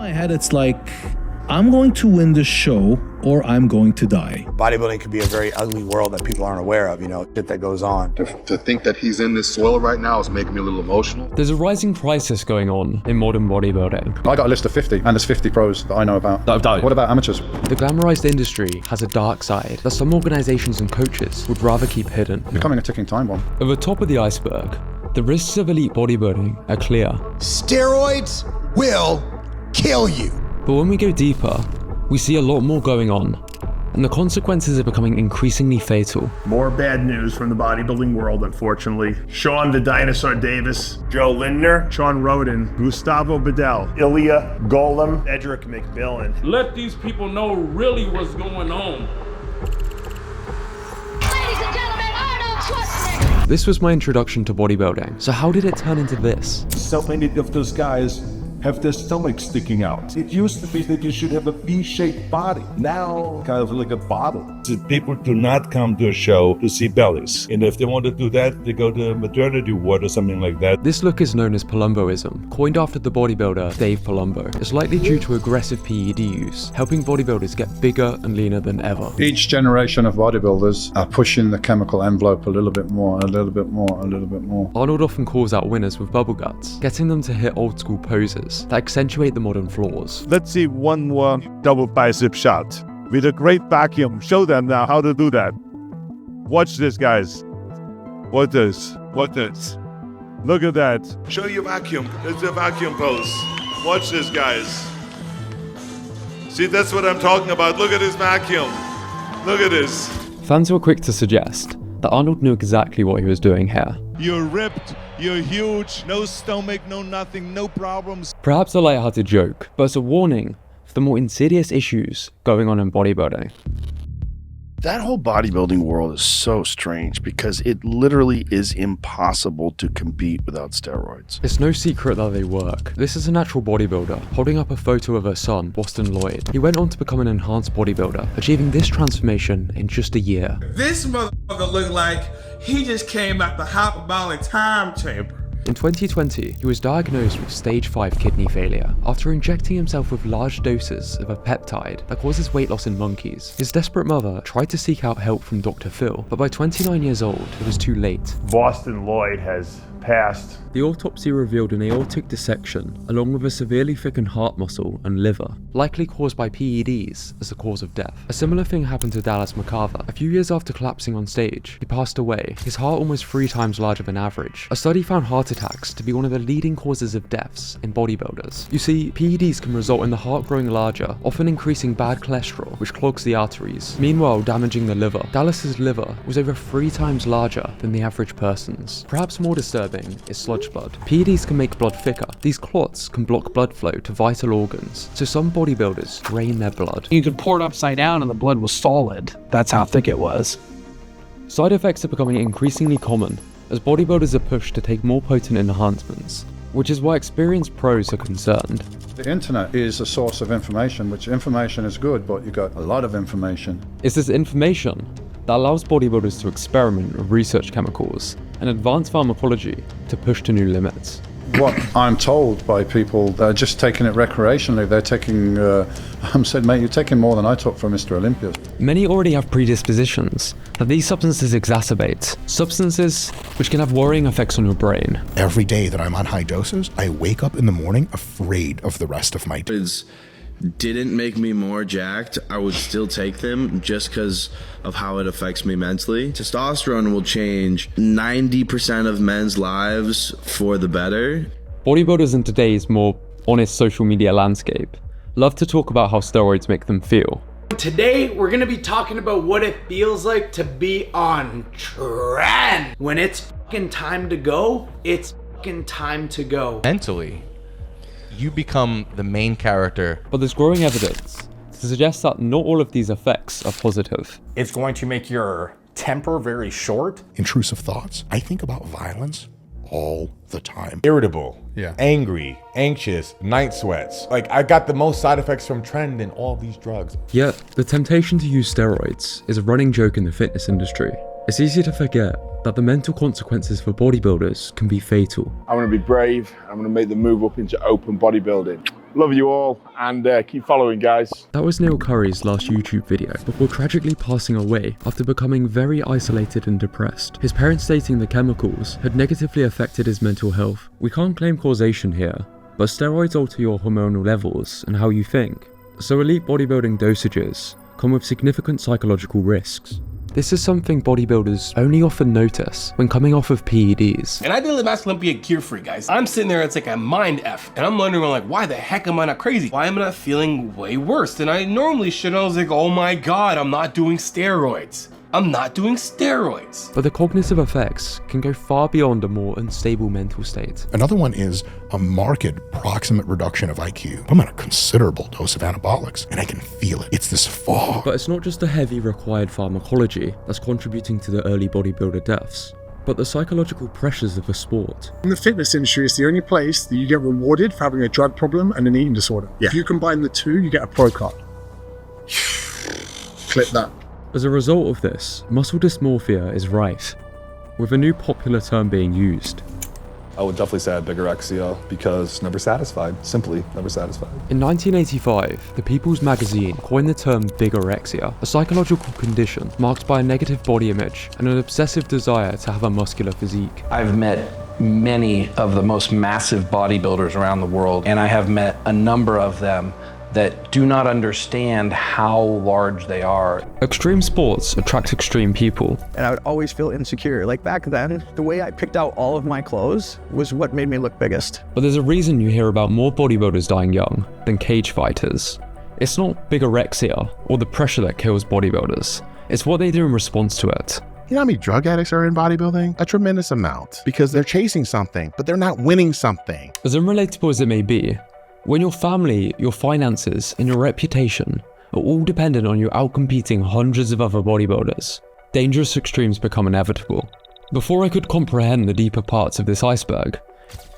my head, it's like, I'm going to win this show or I'm going to die. Bodybuilding can be a very ugly world that people aren't aware of, shit that goes on. To think that he's in this soil right now is making me a little emotional. There's a rising crisis going on in modern bodybuilding. I got a list of 50, and there's 50 pros that I know about that have died. What about amateurs? The glamorized industry has a dark side that some organizations and coaches would rather keep hidden. Becoming a ticking time bomb. At the top of the iceberg, the risks of elite bodybuilding are clear. Steroids will kill you. But when we go deeper, we see a lot more going on, and the consequences are becoming increasingly fatal. More bad news from the bodybuilding world, unfortunately. Sean the Dinosaur Davis, Joe Lindner, Sean Roden, 𝗕𝗏𝗶𝗆𝗆, 𝗕𝗏𝗋𝗆, Edric McMillan. Let these people know really what's going on. Ladies and gentlemen, Arnold Schwarzenegger. This was my introduction to bodybuilding, so how did it turn into this? So many of those guys have their stomach sticking out. It used to be that you should have a V-shaped body. Now, kind of like a bottle. People do not come to a show to see bellies. And if they want to do that, they go to a maternity ward or something like that. This look is known as Palumboism, coined after the bodybuilder Dave Palumbo. It's likely due to aggressive PED use, helping bodybuilders get bigger and leaner than ever. Each generation of bodybuilders are pushing the chemical envelope a little bit more, a little bit more, a little bit more. Arnold often calls out winners with bubble guts, getting them to hit old school poses that accentuate the modern flaws. Let's see one more double bicep shot with a great vacuum. Show them now how to do that. Watch this, guys. What this? What this? Look at that. Show your vacuum. It's a vacuum pose. Watch this, guys. See, that's what I'm talking about. Look at his vacuum. Look at this. Fans were quick to suggest that Arnold knew exactly what he was doing here. You're ripped. You're huge. No stomach, no nothing, no problems. Perhaps a lighthearted joke, but it's a warning for the more insidious issues going on in bodybuilding. That whole bodybuilding world is so strange because it literally is impossible to compete without steroids. It's no secret that they work. This is a natural bodybuilder holding up a photo of her son, Boston Lloyd. He went on to become an enhanced bodybuilder, achieving this transformation in just a year. This motherfucker looked like he just came out the hyperbolic time chamber. In 2020, he was diagnosed with stage 5 kidney failure after injecting himself with large doses of a peptide that causes weight loss in monkeys. His desperate mother tried to seek out help from Dr. Phil, but by 29 years old, it was too late. Boston Lloyd has passed. The autopsy revealed an aortic dissection, along with a severely thickened heart muscle and liver, likely caused by PEDs as the cause of death. A similar thing happened to 𝗕𝗏𝗶𝗁𝗂𝗏. A few years after collapsing on stage, he passed away, his heart almost 3 times larger than average. A study found heart attacks to be one of the leading causes of deaths in bodybuilders. You see, PEDs can result in the heart growing larger, often increasing bad cholesterol, which clogs the arteries, meanwhile damaging the liver. 𝗕's liver was over 3 times larger than the average person's. Perhaps more disturbing is sludge blood. PEDs can make blood thicker. These clots can block blood flow to vital organs, so some bodybuilders drain their blood. You could pour it upside down and the blood was solid. That's how thick it was. Side effects are becoming increasingly common as bodybuilders are pushed to take more potent enhancements, which is why experienced pros are concerned. The internet is a source of information, which information is good, but you got a lot of information. It's this information that allows bodybuilders to experiment with research chemicals and advanced pharmacology to push to new limits. What I'm told by people, they're just taking it recreationally. They're taking, I'm saying, mate, you're taking more than I took from Mr. Olympia. Many already have predispositions that these substances exacerbate, substances which can have worrying effects on your brain. Every day that I'm on high doses, I wake up in the morning afraid of the rest of my day. Didn't make me more jacked, I would still take them just because of how it affects me mentally. Testosterone will change 90% of men's lives for the better. Bodybuilders in today's more honest social media landscape love to talk about how steroids make them feel. Today, we're gonna be talking about what it feels like to be on trend. When it's fucking time to go, it's fucking time to go. Mentally, you become the main character. But there's growing evidence to suggest that not all of these effects are positive. It's going to make your temper very short. Intrusive thoughts. I think about violence all the time. Irritable, angry, anxious, night sweats. Like, I got the most side effects from trend in all these drugs. Yet, the temptation to use steroids is a running joke in the fitness industry. It's easy to forget that the mental consequences for bodybuilders can be fatal. I'm going to be brave. I'm going to make the move up into open bodybuilding. Love you all, and keep following, guys. That was 𝗕𝗃𝗏's last YouTube video before tragically passing away after becoming very isolated and depressed. His parents stating the chemicals had negatively affected his mental health. We can't claim causation here, but steroids alter your hormonal levels and how you think. So elite bodybuilding dosages come with significant psychological risks. This is something bodybuilders only often notice when coming off of PEDs. And I did a Mass Olympia gear free, guys. I'm sitting there, it's like a mind F. And I'm wondering, like, why the heck am I not crazy? Why am I not feeling way worse than I normally should? I was like, oh my God, I'm not doing steroids. I'm not doing steroids. But the cognitive effects can go far beyond a more unstable mental state. Another one is a marked proximate reduction of IQ. I'm on a considerable dose of anabolics and I can feel it. It's this fog. But it's not just the heavy required pharmacology that's contributing to the early bodybuilder deaths, but the psychological pressures of the sport. In the fitness industry, it's the only place that you get rewarded for having a drug problem and an eating disorder. If you combine the two, you get a pro card. Clip that. As a result of this, muscle dysmorphia is rife, with a new popular term being used. I would definitely say I had bigorexia because never satisfied, simply never satisfied. In 1985, the People's Magazine coined the term Bigorexia, a psychological condition marked by a negative body image and an obsessive desire to have a muscular physique. I've met many of the most massive bodybuilders around the world, and I have met a number of them that do not understand how large they are. Extreme sports attract extreme people. And I would always feel insecure. Like back then, the way I picked out all of my clothes was what made me look biggest. But there's a reason you hear about more bodybuilders dying young than cage fighters. It's not bigorexia or the pressure that kills bodybuilders. It's what they do in response to it. You know how many drug addicts are in bodybuilding? A tremendous amount. Because they're chasing something, but they're not winning something. As unrelatable as it may be, when your family, your finances, and your reputation are all dependent on you outcompeting hundreds of other bodybuilders, dangerous extremes become inevitable. Before I could comprehend the deeper parts of this iceberg,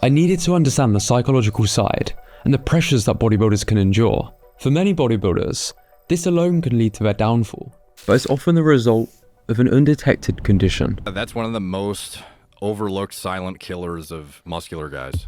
I needed to understand the psychological side and the pressures that bodybuilders can endure. For many bodybuilders, this alone can lead to their downfall, but it's often the result of an undetected condition. That's one of the most overlooked silent killers of muscular guys.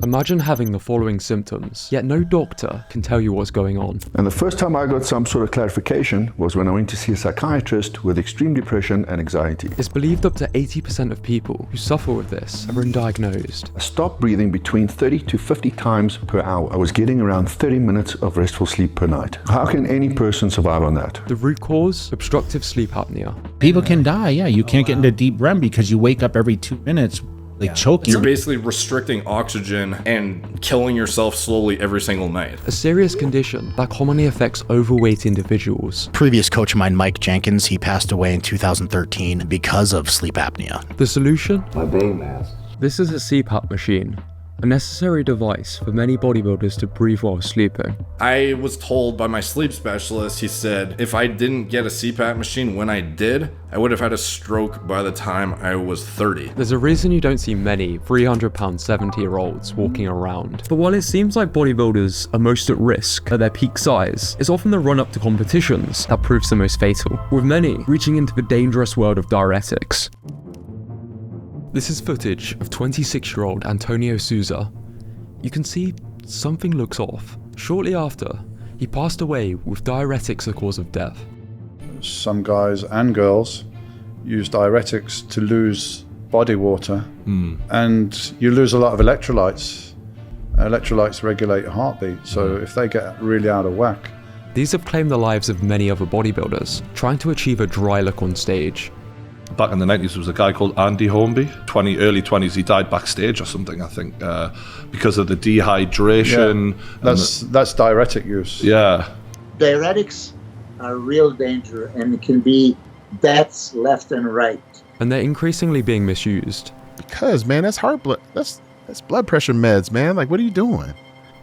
Imagine having the following symptoms, yet no doctor can tell you what's going on. And the first time I got some sort of clarification was when I went to see a psychiatrist with extreme depression and anxiety. It's believed up to 80% of people who suffer with this are undiagnosed. I stopped breathing between 30 to 50 times per hour. I was getting around 30 minutes of restful sleep per night. How can any person survive on that? The root cause? Obstructive sleep apnea. People can die, yeah. You can't get into deep REM because you wake up every 2 minutes. Like choking. You're basically restricting oxygen and killing yourself slowly every single night. A serious condition that commonly affects overweight individuals. Previous coach of mine, Mike Jenkins, he passed away in 2013 because of sleep apnea. The solution? My Bang mask. This is a CPAP machine, a necessary device for many bodybuilders to breathe while sleeping. I was told by my sleep specialist, he said, if I didn't get a CPAP machine when I did, I would have had a stroke by the time I was 30. There's a reason you don't see many 300-pound 70-year-olds walking around. But while it seems like bodybuilders are most at risk at their peak size, it's often the run-up to competitions that proves the most fatal, with many reaching into the dangerous world of diuretics. This is footage of 26-year-old Antonio Souza. You can see something looks off. Shortly after, he passed away with diuretics the cause of death. Some guys and girls use diuretics to lose body water, and you lose a lot of electrolytes. Electrolytes regulate your heartbeat, so if they get really out of whack. These have claimed the lives of many other bodybuilders, trying to achieve a dry look on stage. Back in the 90s, there was a guy called Andy Hornby, early 20s. He died backstage or something, I think, because of the dehydration. Yeah, that's diuretic use. Yeah. Diuretics are real danger, and it can be deaths left and right. And they're increasingly being misused. Because, man, that's that's blood pressure meds, man. Like, what are you doing?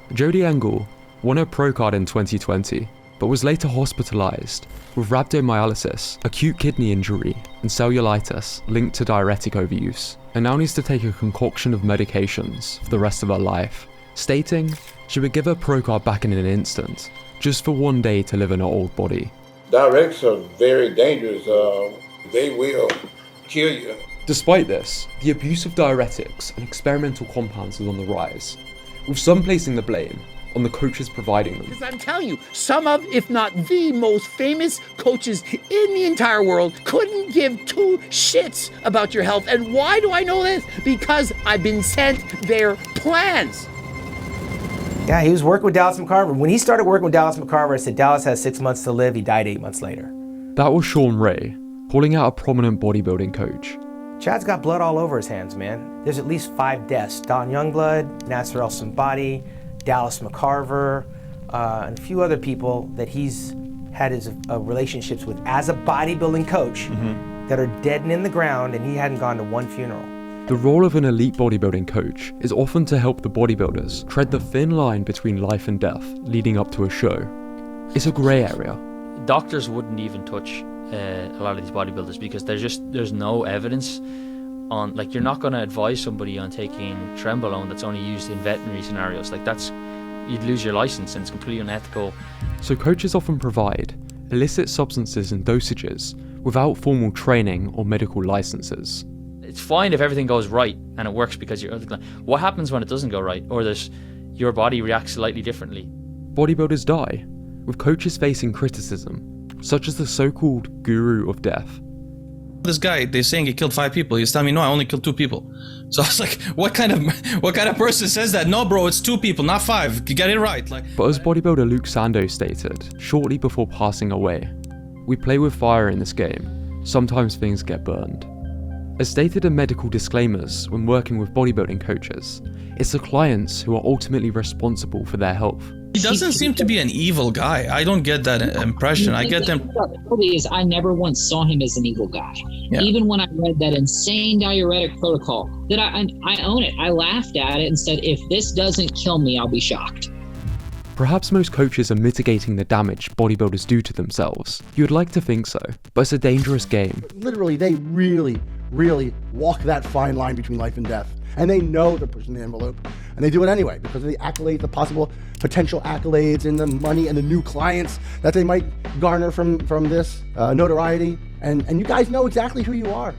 Jodie Engel won her pro card in 2020, but was later hospitalized with rhabdomyolysis, acute kidney injury, and cellulitis linked to diuretic overuse, and now needs to take a concoction of medications for the rest of her life, stating she would give her pro card back in an instant, just for one day to live in her old body. Diuretics are very dangerous. They will kill you. Despite this, the abuse of diuretics and experimental compounds is on the rise. with some placing the blame on the coaches providing them. Because I'm telling you, some of, if not the most famous coaches in the entire world couldn't give two shits about your health. And why do I know this? Because I've been sent their plans. Yeah, he was working with 𝗕𝗏 𝗶𝗆𝗆. When he started working with 𝗕𝗏 𝗶𝗆𝗆, I said, Dallas has 6 months to live. He died 8 months later. That was Sean Ray, calling out a prominent bodybuilding coach. Chad's got blood all over his hands, man. There's at least 5 deaths. Don Youngblood, 𝗕cie𝗱𝗆𝗆𝗆𝗏, 𝗕𝗏 𝗶𝗆𝗆𝗆, and a few other people that he's had his relationships with as a bodybuilding coach that are dead and in the ground, and he hadn't gone to one funeral. The role of an elite bodybuilding coach is often to help the bodybuilders tread the thin line between life and death leading up to a show. It's a grey area. Doctors wouldn't even touch a lot of these bodybuilders because there's no evidence on, like, you're not going to advise somebody on taking trenbolone that's only used in veterinary scenarios. Like, you'd lose your license and it's completely unethical. So coaches often provide illicit substances and dosages without formal training or medical licenses. It's fine if everything goes right and it works because you're. What happens when it doesn't go right, or your body reacts slightly differently? Bodybuilders die, with coaches facing criticism, such as the so-called guru of death. This guy, they're saying he killed 5 people. He's telling me, no, I only killed 2 people. So I was like, what kind of person says that? No, bro, it's 2 people, not 5. You get it right. But as bodybuilder Luke Sandoe stated, shortly before passing away, we play with fire in this game. Sometimes things get burned. As stated in medical disclaimers when working with bodybuilding coaches, it's the clients who are ultimately responsible for their health. He doesn't seem to be an evil guy. I don't get that impression. I get them. I never once saw him as an evil guy. Yeah. Even when I read that insane diuretic protocol, that I own it. I laughed at it and said, if this doesn't kill me, I'll be shocked. Perhaps most coaches are mitigating the damage bodybuilders do to themselves. You would like to think so, but it's a dangerous game. Literally, they really walk that fine line between life and death. And they know they're pushing the envelope. And they do it anyway because of the accolades, the possible potential accolades and the money and the new clients that they might garner from this notoriety. And you guys know exactly who you are.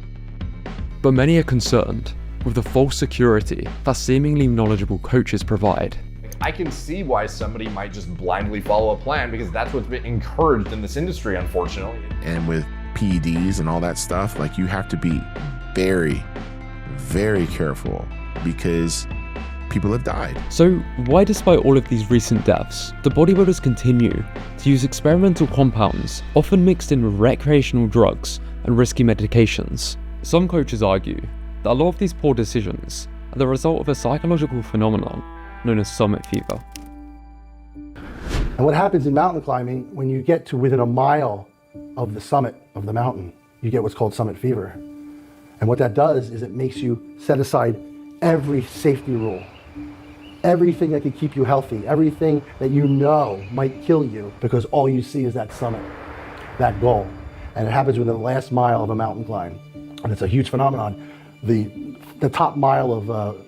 But many are concerned with the false security that seemingly knowledgeable coaches provide. I can see why somebody might just blindly follow a plan because that's what's been encouraged in this industry, unfortunately. And with PEDs and all that stuff, like, you have to be very, very careful because people have died. So why, despite all of these recent deaths, do bodybuilders continue to use experimental compounds, often mixed in with recreational drugs and risky medications? Some coaches argue that a lot of these poor decisions are the result of a psychological phenomenon known as summit fever. And what happens in mountain climbing, when you get to within a mile of the summit of the mountain, you get what's called summit fever. And what that does is it makes you set aside every safety rule, everything that could keep you healthy, everything that you know might kill you, because all you see is that summit, that goal. And it happens within the last mile of a mountain climb. And it's a huge phenomenon. The top mile of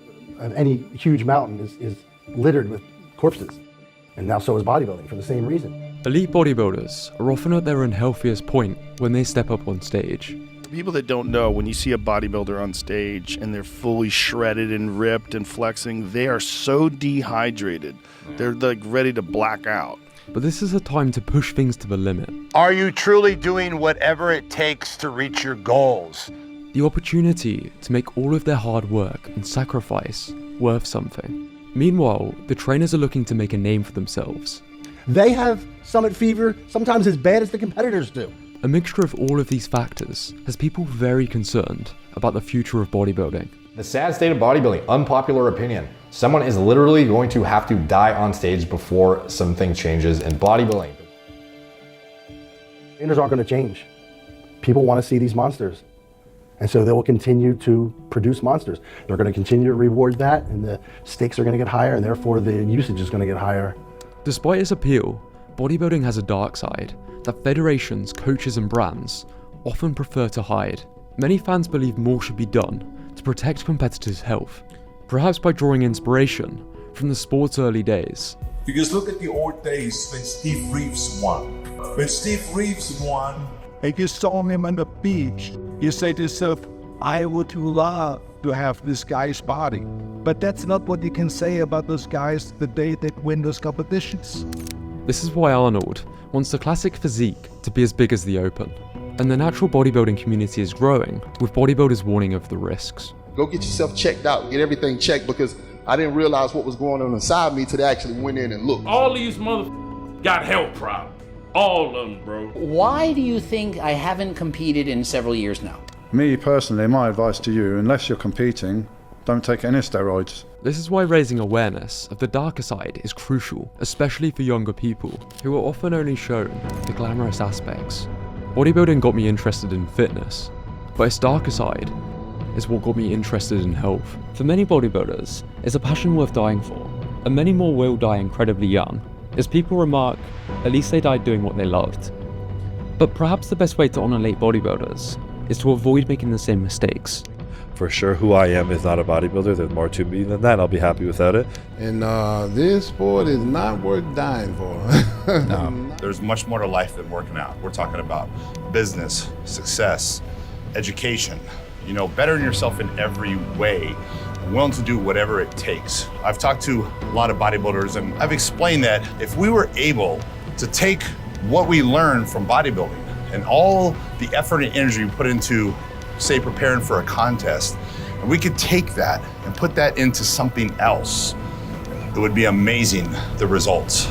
any huge mountain is littered with corpses. And now so is bodybuilding for the same reason. Elite bodybuilders are often at their unhealthiest point when they step up on stage. People that don't know, when you see a bodybuilder on stage and they're fully shredded and ripped and flexing, they are so dehydrated. They're like ready to black out. But this is a time to push things to the limit. Are you truly doing whatever it takes to reach your goals? The opportunity to make all of their hard work and sacrifice worth something. Meanwhile, the trainers are looking to make a name for themselves. They have summit fever, sometimes as bad as the competitors do. A mixture of all of these factors has people very concerned about the future of bodybuilding. The sad state of bodybuilding, unpopular opinion. Someone is literally going to have to die on stage before something changes in bodybuilding. Trainers aren't going to change. People want to see these monsters. And so they will continue to produce monsters. They're going to continue to reward that, and the stakes are going to get higher, and therefore the usage is going to get higher. Despite its appeal, bodybuilding has a dark side that federations, coaches and brands often prefer to hide. Many fans believe more should be done to protect competitors' health, perhaps by drawing inspiration from the sport's early days. Because look at the old days when Steve Reeves won. When Steve Reeves won, and you saw him on the beach, you say to yourself, I would love to have this guy's body. But that's not what you can say about those guys the day they win those competitions. This is why Arnold wants the classic physique to be as big as the open. And the natural bodybuilding community is growing, with bodybuilders warning of the risks. Go get yourself checked out, get everything checked, because I didn't realize what was going on inside me till they actually went in and looked. All these motherfuckers got health problems. All of them, bro. Why do you think I haven't competed in several years now? Me personally, my advice to you, unless you're competing, don't take any steroids. This is why raising awareness of the darker side is crucial, especially for younger people who are often only shown the glamorous aspects. Bodybuilding got me interested in fitness, but its darker side is what got me interested in health. For many bodybuilders, it's a passion worth dying for, and many more will die incredibly young, as people remark, at least they died doing what they loved. But perhaps the best way to honor late bodybuilders is to avoid making the same mistakes. For sure, who I am is not a bodybuilder. There's more to me than that. I'll be happy without it. And this sport is not worth dying for. No, there's much more to life than working out. We're talking about business, success, education, you know, bettering yourself in every way, willing to do whatever it takes. I've talked to a lot of bodybuilders and I've explained that if we were able to take what we learned from bodybuilding and all the effort and energy we put into, say, preparing for a contest, and we could take that and put that into something else, it would be amazing, the results.